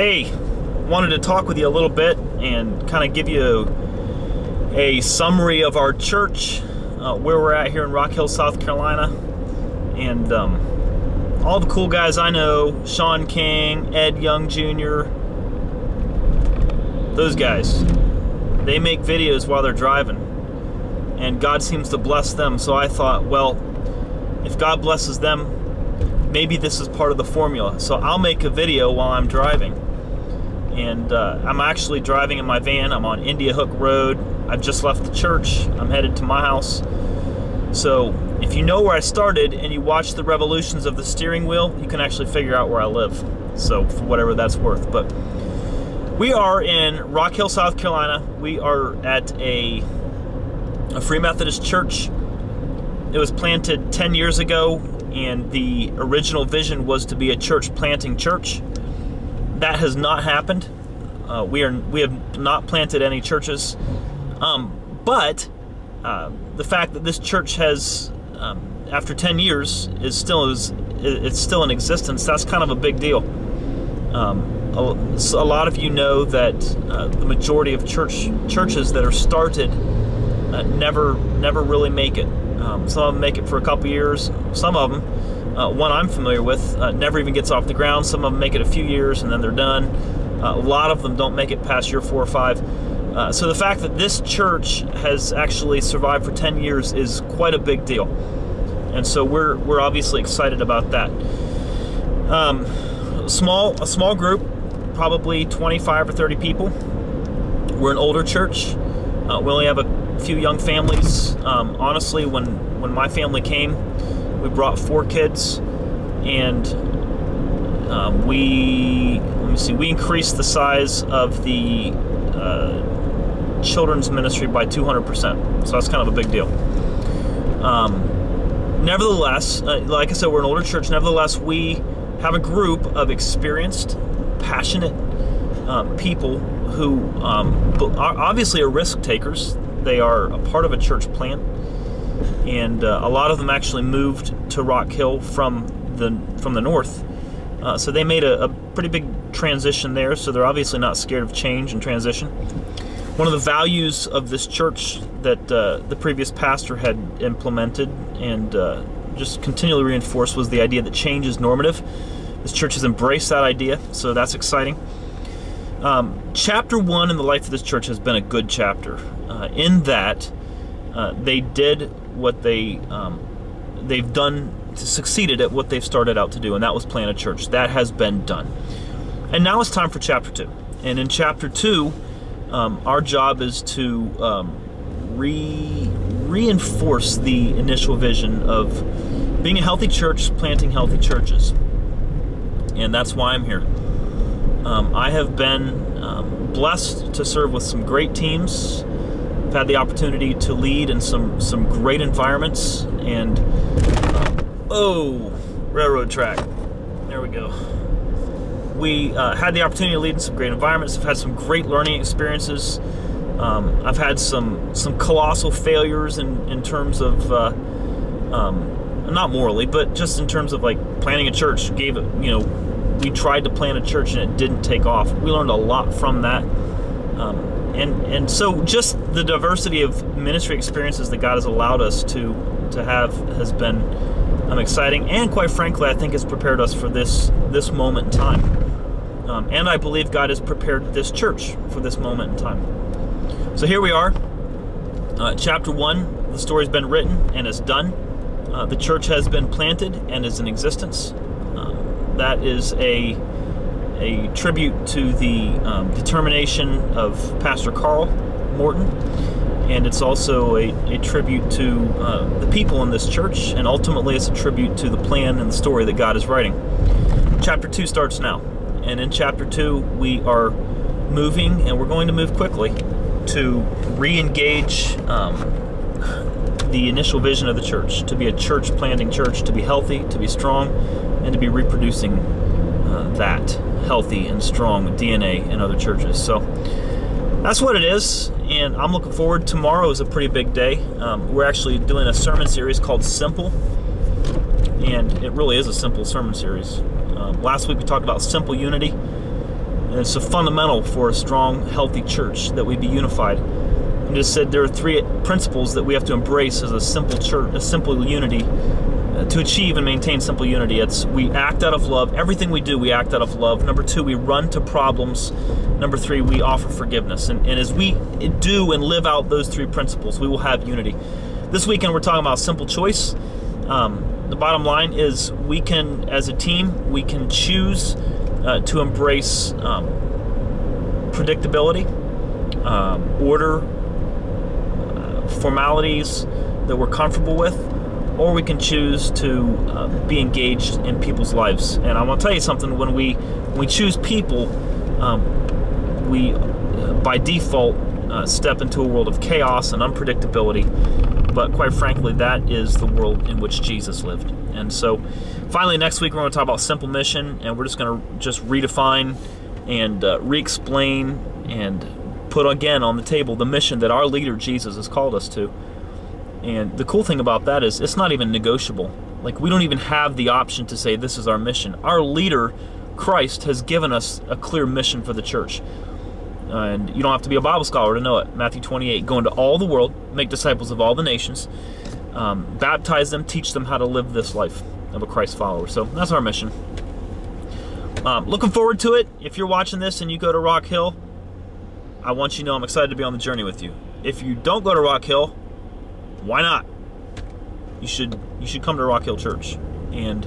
Hey, wanted to talk with you a little bit and kind of give you a summary of our church, where we're at here in Rock Hill, South Carolina, and all the cool guys I know, Sean King, Ed Young Jr., those guys, they make videos while they're driving, and God seems to bless them. So I thought, well, if God blesses them, maybe this is part of the formula. So I'll make a video while I'm driving. And I'm actually driving in my van. I'm on India Hook Road. I've just left the church. I'm headed to my house. So if you know where I started and you watch the revolutions of the steering wheel, you can actually figure out where I live. So for whatever that's worth. But we are in Rock Hill, South Carolina. We are at a Free Methodist church. It was planted 10 years ago, and the original vision was to be a church planting church. That has not happened. We have not planted any churches, but the fact that this church has, after 10 years, it's still in existence. That's kind of a big deal. A lot of you know that the majority of churches that are started never really make it. Some of them make it for a couple years. Some of them, one I'm familiar with, never even gets off the ground. Some of them make it a few years and then they're done. A lot of them don't make it past year 4 or 5. So the fact that this church has actually survived for 10 years is quite a big deal. And so we're obviously excited about that. A small group, probably 25 or 30 people. We're an older church. We only have a few young families. Honestly, when my family came, we brought 4 kids, and we increased the size of the children's ministry by 200%. So that's kind of a big deal. Nevertheless, like I said, we're an older church. Nevertheless, we have a group of experienced, passionate people who obviously are risk takers. They are a part of a church plant, and a lot of them actually moved to Rock Hill from the north. So they made a pretty big transition there, so they're obviously not scared of change and transition. One of the values of this church that the previous pastor had implemented and just continually reinforced was the idea that change is normative. This church has embraced that idea, so that's exciting. Chapter 1 in the life of this church has been a good chapter, in that they did what they've done, succeeded at what they've started out to do, and that was plant a church. That has been done. And now it's time for chapter 2. And in chapter 2, our job is to reinforce the initial vision of being a healthy church, planting healthy churches. And that's why I'm here. I have been blessed to serve with some great teams. I've had the opportunity to lead in some great environments, and railroad track. There we go. We had the opportunity to lead in some great environments. I've had some great learning experiences. I've had some colossal failures in terms of not morally, but just in terms of like planning a church. We tried to plant a church and it didn't take off. We learned a lot from that. And so just the diversity of ministry experiences that God has allowed us to have has been exciting, and quite frankly, I think has prepared us for this moment in time. And I believe God has prepared this church for this moment in time. So here we are, chapter 1. The story's been written and is done. The church has been planted and is in existence. That is a tribute to the determination of Pastor Carl Morton, and it's also a tribute to the people in this church, and ultimately it's a tribute to the plan and the story that God is writing. Chapter 2 starts now, and in chapter 2 we are moving, and we're going to move quickly to re-engage the initial vision of the church, to be a church planting church, to be healthy, to be strong, and to be reproducing that healthy and strong DNA in other churches. So that's what it is, and I'm looking forward. Tomorrow is a pretty big day. We're actually doing a sermon series called Simple, and it really is a simple sermon series. Last week we talked about simple unity, And it's a fundamental for a strong, healthy church that we be unified. And just said there are 3 principles that we have to embrace as a simple church, a simple unity, to achieve and maintain simple unity. It's we act out of love. Everything we do, we act out of love. Number 2, we run to problems. Number 3, we offer forgiveness. And as we do and live out those 3 principles, we will have unity. This weekend we're talking about simple choice. The bottom line is we can, as a team, we can choose to embrace predictability, order, formalities that we're comfortable with, or we can choose to be engaged in people's lives. And I want to tell you something, when we choose people, we by default step into a world of chaos and unpredictability. But quite frankly, that is the world in which Jesus lived. And so finally, next week we're going to talk about simple mission, and we're just going to redefine and re-explain and put again on the table the mission that our leader Jesus has called us to. And the cool thing about that is it's not even negotiable. Like, we don't even have the option to say this is our mission. Our leader, Christ, has given us a clear mission for the church. And you don't have to be a Bible scholar to know it. Matthew 28, go into all the world, make disciples of all the nations, baptize them, teach them how to live this life of a Christ follower. So that's our mission. Looking forward to it. If you're watching this and you go to Rock Hill, I want you to know I'm excited to be on the journey with you. If you don't go to Rock Hill, why not? You should come to Rock Hill Church, and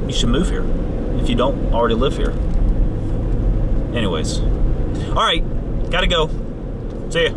you should move here if you don't already live here. Anyways, all right, gotta go. See ya.